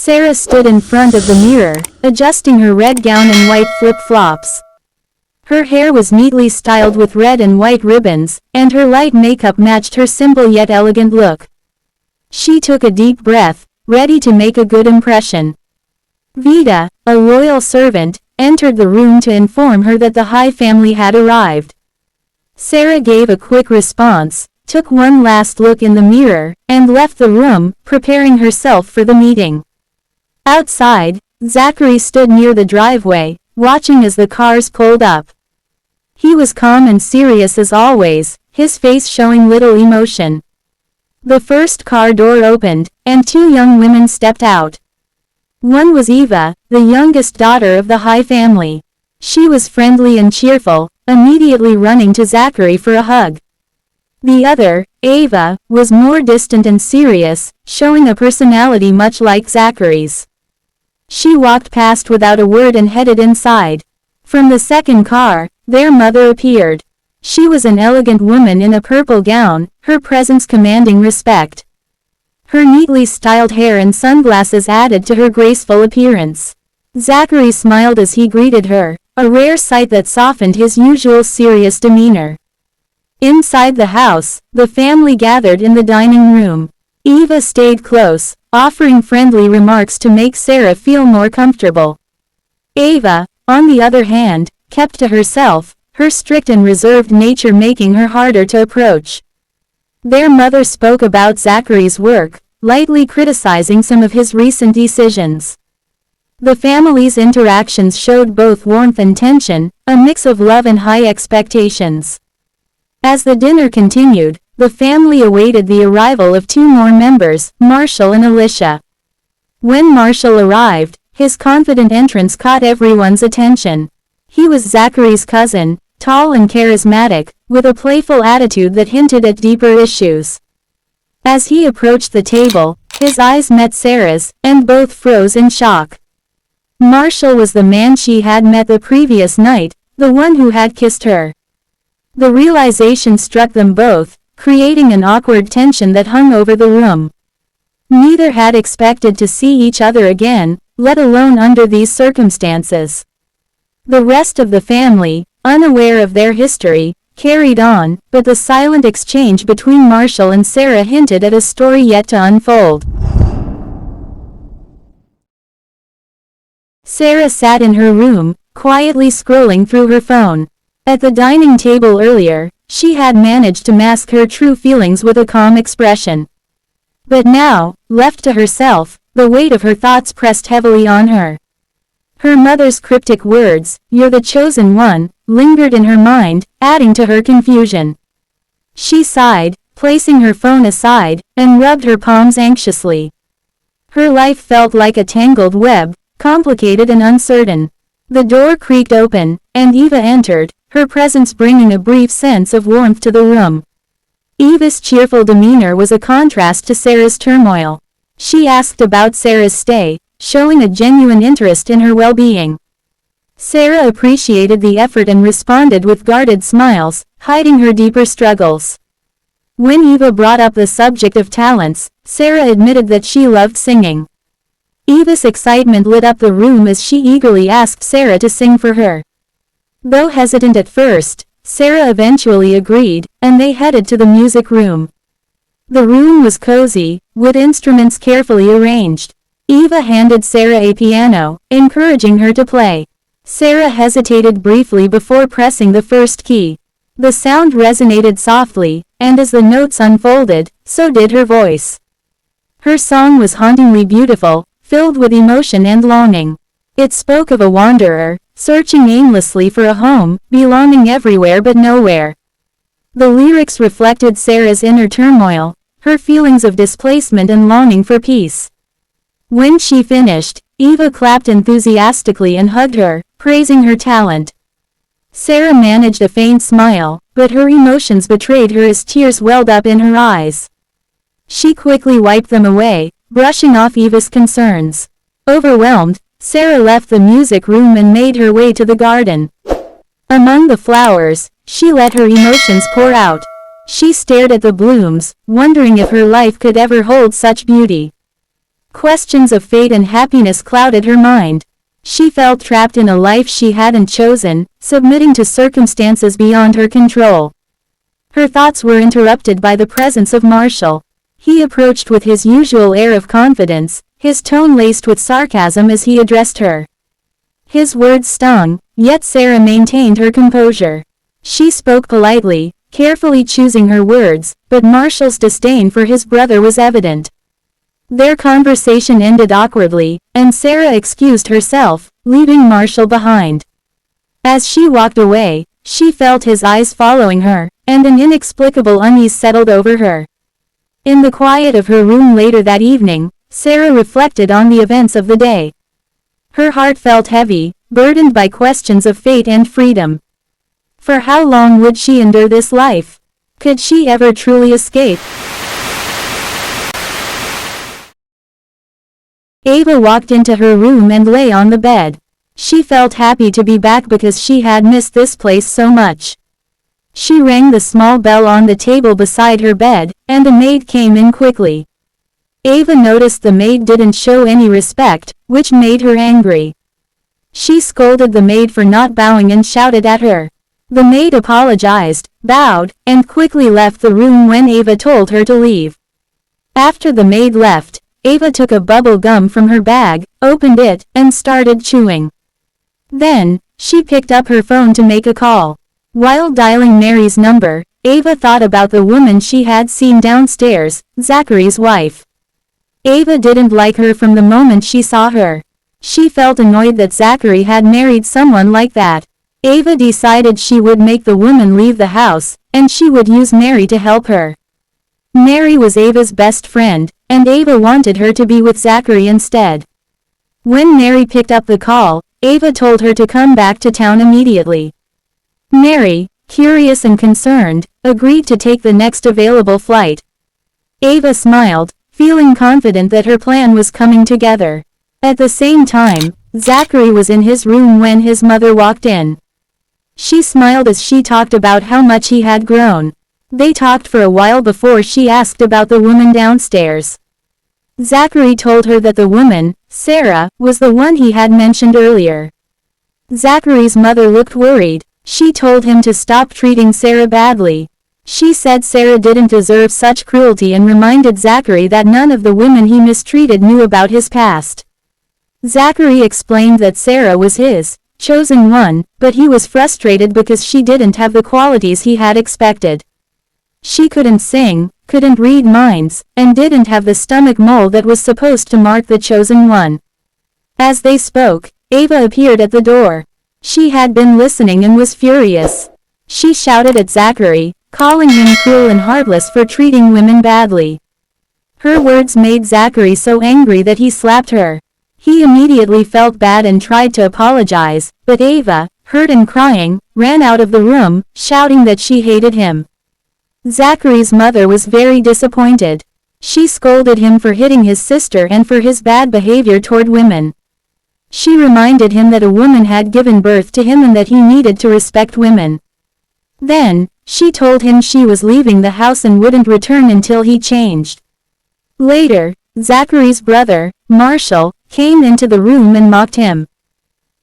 Sera stood in front of the mirror, adjusting her red gown and white flip-flops. Her hair was neatly styled with red and white ribbons, and her light makeup matched her simple yet elegant look. She took a deep breath, ready to make a good impression. Vida, a loyal servant, entered the room to inform her that the High family had arrived. Sera gave a quick response, took one last look in the mirror, and left the room, preparing herself for the meeting. Outside, Zachery stood near the driveway, watching as the cars pulled up. He was calm and serious as always, his face showing little emotion. The first car door opened, and two young women stepped out. One was Eva, the youngest daughter of the High family. She was friendly and cheerful, immediately running to Zachery for a hug. The other, Ava, was more distant and serious, showing a personality much like Zachery's. She walked past without a word and headed inside. From the second car, their mother appeared. She was an elegant woman in a purple gown, her presence commanding respect. Her neatly styled hair and sunglasses added to her graceful appearance. Zachery smiled as he greeted her, a rare sight that softened his usual serious demeanor. Inside the house, the family gathered in the dining room. Eva stayed close, offering friendly remarks to make Sera feel more comfortable. Ava, on the other hand, kept to herself, her strict and reserved nature making her harder to approach. Their mother spoke about Zachery's work, lightly criticizing some of his recent decisions. The family's interactions showed both warmth and tension, a mix of love and high expectations. As the dinner continued, the family awaited the arrival of two more members, Marshall and Alicia. When Marshall arrived, his confident entrance caught everyone's attention. He was Zachery's cousin, tall and charismatic, with a playful attitude that hinted at deeper issues. As he approached the table, his eyes met Sera's, and both froze in shock. Marshall was the man she had met the previous night, the one who had kissed her. The realization struck them both, creating an awkward tension that hung over the room. Neither had expected to see each other again, let alone under these circumstances. The rest of the family, unaware of their history, carried on, but the silent exchange between Marshall and Sera hinted at a story yet to unfold. Sera sat in her room, quietly scrolling through her phone. At the dining table earlier, she had managed to mask her true feelings with a calm expression. But now, left to herself, the weight of her thoughts pressed heavily on her. Her mother's cryptic words, "You're the chosen one," lingered in her mind, adding to her confusion. She sighed, placing her phone aside, and rubbed her palms anxiously. Her life felt like a tangled web, complicated and uncertain. The door creaked open, and Eva entered, her presence bringing a brief sense of warmth to the room. Eva's cheerful demeanor was a contrast to Sera's turmoil. She asked about Sera's stay, showing a genuine interest in her well-being. Sera appreciated the effort and responded with guarded smiles, hiding her deeper struggles. When Eva brought up the subject of talents, Sera admitted that she loved singing. Eva's excitement lit up the room as she eagerly asked Sera to sing for her. Though hesitant at first, Sera eventually agreed, and they headed to the music room. The room was cozy, with instruments carefully arranged. Eva handed Sera a piano, encouraging her to play. Sera hesitated briefly before pressing the first key. The sound resonated softly, and as the notes unfolded, so did her voice. Her song was hauntingly beautiful, filled with emotion and longing. It spoke of a wanderer, searching aimlessly for a home, belonging everywhere but nowhere. The lyrics reflected Sera's inner turmoil, her feelings of displacement and longing for peace. When she finished, Eva clapped enthusiastically and hugged her, praising her talent. Sera managed a faint smile, but her emotions betrayed her as tears welled up in her eyes. She quickly wiped them away, brushing off Eva's concerns. Overwhelmed, Sera left the music room and made her way to the garden. Among the flowers, she let her emotions pour out. She stared at the blooms, wondering if her life could ever hold such beauty. Questions of fate and happiness clouded her mind. She felt trapped in a life she hadn't chosen, submitting to circumstances beyond her control. Her thoughts were interrupted by the presence of Marshall. He approached with his usual air of confidence, his tone laced with sarcasm as he addressed her. His words stung, yet Sera maintained her composure. She spoke politely, carefully choosing her words, but Marshall's disdain for his brother was evident. Their conversation ended awkwardly, and Sera excused herself, leaving Marshall behind. As she walked away, she felt his eyes following her, and an inexplicable unease settled over her. In the quiet of her room later that evening, Sera reflected on the events of the day. Her heart felt heavy, burdened by questions of fate and freedom. For how long would she endure this life? Could she ever truly escape? Ava walked into her room and lay on the bed. She felt happy to be back because she had missed this place so much. She rang the small bell on the table beside her bed, and a maid came in quickly. Ava noticed the maid didn't show any respect, which made her angry. She scolded the maid for not bowing and shouted at her. The maid apologized, bowed, and quickly left the room when Ava told her to leave. After the maid left, Ava took a bubble gum from her bag, opened it, and started chewing. Then, she picked up her phone to make a call. While dialing Mary's number, Ava thought about the woman she had seen downstairs, Zachery's wife. Ava didn't like her from the moment she saw her. She felt annoyed that Zachery had married someone like that. Ava decided she would make the woman leave the house, and she would use Mary to help her. Mary was Ava's best friend, and Ava wanted her to be with Zachery instead. When Mary picked up the call, Ava told her to come back to town immediately. Mary, curious and concerned, agreed to take the next available flight. Ava smiled, feeling confident that her plan was coming together. At the same time, Zachery was in his room when his mother walked in. She smiled as she talked about how much he had grown. They talked for a while before she asked about the woman downstairs. Zachery told her that the woman, Sera, was the one he had mentioned earlier. Zachary's mother looked worried. She told him to stop treating Sera badly. She said Sera didn't deserve such cruelty and reminded Zachery that none of the women he mistreated knew about his past. Zachery explained that Sera was his chosen one, but he was frustrated because she didn't have the qualities he had expected. She couldn't sing, couldn't read minds, and didn't have the stomach mole that was supposed to mark the chosen one. As they spoke, Ava appeared at the door. She had been listening and was furious. She shouted at Zachery, calling him cruel and heartless for treating women badly. Her words made Zachery so angry that he slapped her. He immediately felt bad and tried to apologize, but Ava, hurt and crying, ran out of the room, shouting that she hated him. Zachary's mother was very disappointed. She scolded him for hitting his sister and for his bad behavior toward women. She reminded him that a woman had given birth to him and that he needed to respect women. Then, she told him she was leaving the house and wouldn't return until he changed. Later, Zachary's brother, Marshall, came into the room and mocked him.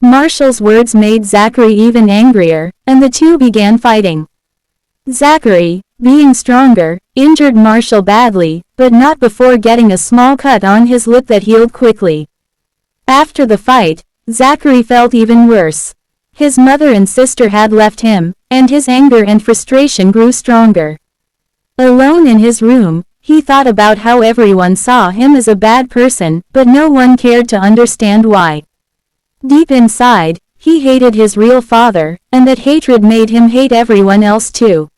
Marshall's words made Zachery even angrier, and the two began fighting. Zachery, being stronger, injured Marshall badly, but not before getting a small cut on his lip that healed quickly. After the fight, Zachery felt even worse. His mother and sister had left him, and his anger and frustration grew stronger. Alone in his room, he thought about how everyone saw him as a bad person, but no one cared to understand why. Deep inside, he hated his real father, and that hatred made him hate everyone else too.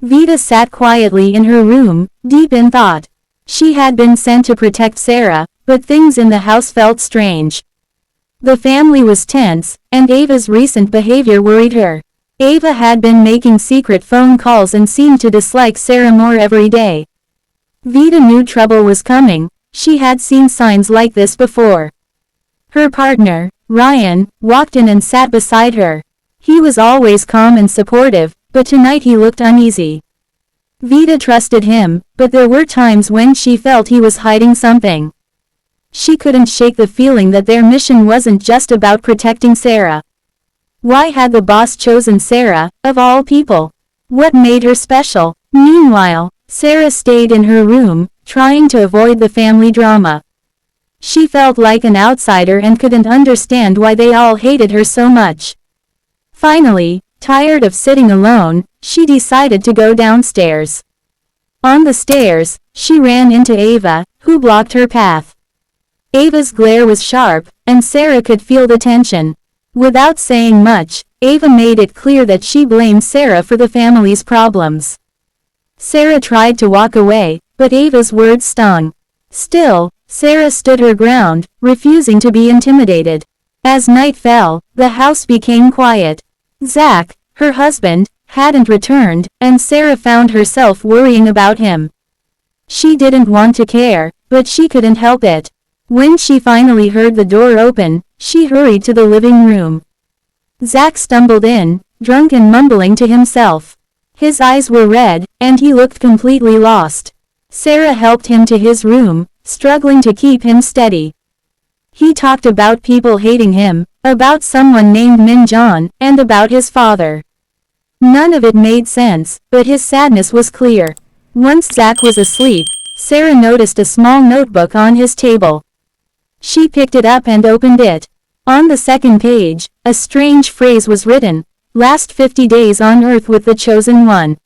Vida sat quietly in her room, deep in thought. She had been sent to protect Sera, but things in the house felt strange. The family was tense, and Ava's recent behavior worried her. Ava had been making secret phone calls and seemed to dislike Sera more every day. Vida knew trouble was coming. She had seen signs like this before. Her partner, Ryan, walked in and sat beside her. He was always calm and supportive, but tonight he looked uneasy. Vida trusted him, but there were times when she felt he was hiding something. She couldn't shake the feeling that their mission wasn't just about protecting Sera. Why had the boss chosen Sera, of all people? What made her special? Meanwhile, Sera stayed in her room, trying to avoid the family drama. She felt like an outsider and couldn't understand why they all hated her so much. Finally, tired of sitting alone, she decided to go downstairs. On the stairs, she ran into Ava, who blocked her path. Ava's glare was sharp, and Sera could feel the tension. Without saying much, Ava made it clear that she blamed Sera for the family's problems. Sera tried to walk away, but Ava's words stung. Still, Sera stood her ground, refusing to be intimidated. As night fell, the house became quiet. Zach, her husband, hadn't returned, and Sera found herself worrying about him. She didn't want to care, but she couldn't help it. When she finally heard the door open, she hurried to the living room. Zach stumbled in, drunk and mumbling to himself. His eyes were red, and he looked completely lost. Sera helped him to his room, struggling to keep him steady. He talked about people hating him, about someone named Minjon, and about his father. None of it made sense, but his sadness was clear. Once Zach was asleep, Sera noticed a small notebook on his table. She picked it up and opened it. On the second page, a strange phrase was written, "Last 50 days on Earth with the Chosen One."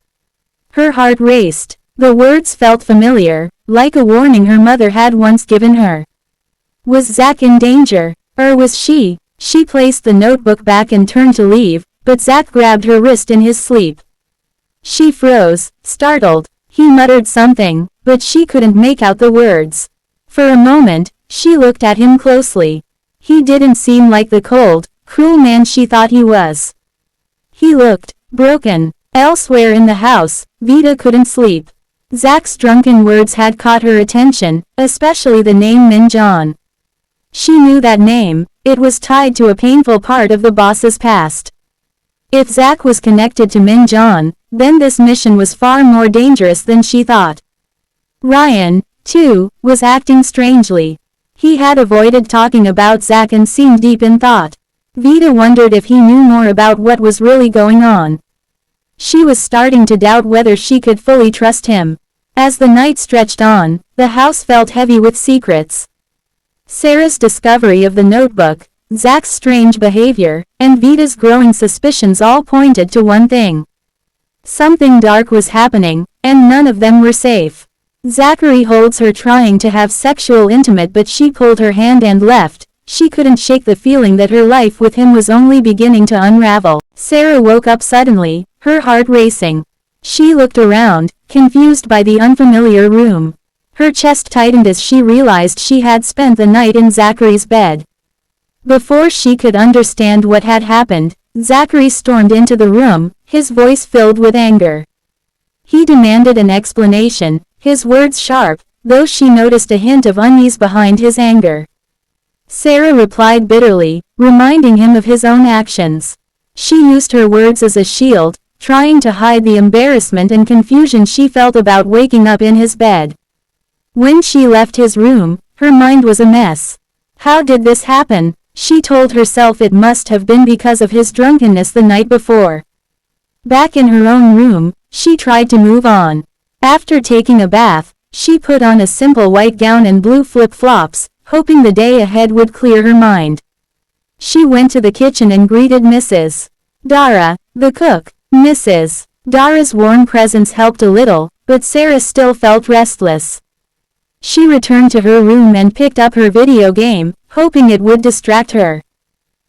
Her heart raced. The words felt familiar, like a warning her mother had once given her. Was Zach in danger? Or was she? She placed the notebook back and turned to leave, but Zach grabbed her wrist in his sleep. She froze, startled. He muttered something, but she couldn't make out the words. For a moment, she looked at him closely. He didn't seem like the cold, cruel man she thought he was. He looked broken. Elsewhere in the house, Vida couldn't sleep. Zach's drunken words had caught her attention, especially the name Minjon. She knew that name, it was tied to a painful part of the boss's past. If Zach was connected to Minjon, then this mission was far more dangerous than she thought. Ryan, too, was acting strangely. He had avoided talking about Zach and seemed deep in thought. Vida wondered if he knew more about what was really going on. She was starting to doubt whether she could fully trust him. As the night stretched on, the house felt heavy with secrets. Sera's discovery of the notebook, Zach's strange behavior, and Vida's growing suspicions all pointed to one thing. Something dark was happening, and none of them were safe. Zachery holds her trying to have sexual intimate, but she pulled her hand and left. She couldn't shake the feeling that her life with him was only beginning to unravel. Sera woke up suddenly, her heart racing. She looked around, confused by the unfamiliar room. Her chest tightened as she realized she had spent the night in Zachery's bed. Before she could understand what had happened, Zachery stormed into the room, his voice filled with anger. He demanded an explanation, his words sharp, though she noticed a hint of unease behind his anger. Sera replied bitterly, reminding him of his own actions. She used her words as a shield, trying to hide the embarrassment and confusion she felt about waking up in his bed. When she left his room, her mind was a mess. How did this happen? She told herself it must have been because of his drunkenness the night before. Back in her own room, she tried to move on. After taking a bath, she put on a simple white gown and blue flip-flops, hoping the day ahead would clear her mind. She went to the kitchen and greeted Mrs. Dara, the cook. Mrs. Dara's warm presence helped a little, but Sera still felt restless. She returned to her room and picked up her video game, hoping it would distract her.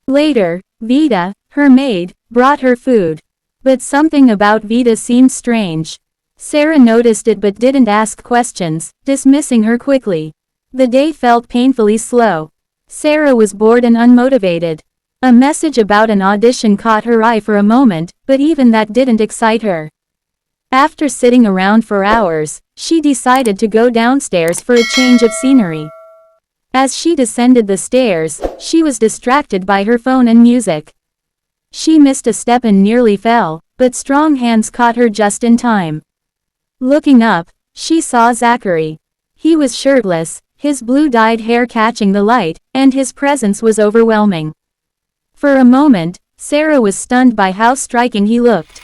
Later, Vida, her maid, brought her food. But something about Vida seemed strange. Sera noticed it but didn't ask questions, dismissing her quickly. The day felt painfully slow. Sera was bored and unmotivated. A message about an audition caught her eye for a moment, but even that didn't excite her. After sitting around for hours, she decided to go downstairs for a change of scenery. As she descended the stairs, she was distracted by her phone and music. She missed a step and nearly fell, but strong hands caught her just in time. Looking up, she saw Zachery. He was shirtless, his blue-dyed hair catching the light, and his presence was overwhelming. For a moment, Sera was stunned by how striking he looked.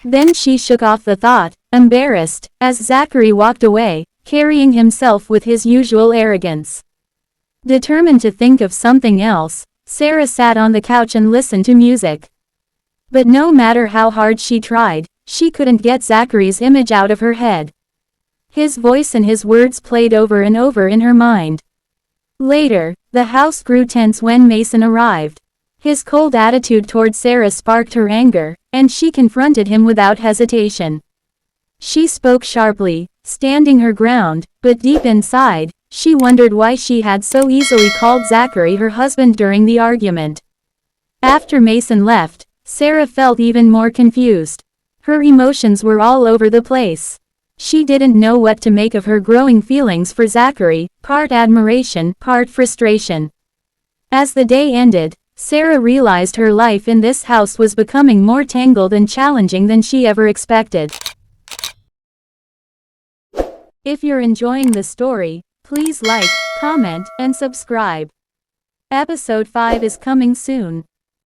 Then she shook off the thought, embarrassed, as Zachery walked away, carrying himself with his usual arrogance. Determined to think of something else, Sera sat on the couch and listened to music. But no matter how hard she tried, she couldn't get Zachery's image out of her head. His voice and his words played over and over in her mind. Later, the house grew tense when Mason arrived. His cold attitude toward Sera sparked her anger, and she confronted him without hesitation. She spoke sharply, standing her ground, but deep inside, she wondered why she had so easily called Zachery her husband during the argument. After Mason left, Sera felt even more confused. Her emotions were all over the place. She didn't know what to make of her growing feelings for Zachery, part admiration, part frustration. As the day ended, Sera realized her life in this house was becoming more tangled and challenging than she ever expected. If you're enjoying the story, please like, comment, and subscribe. Episode 5 is coming soon.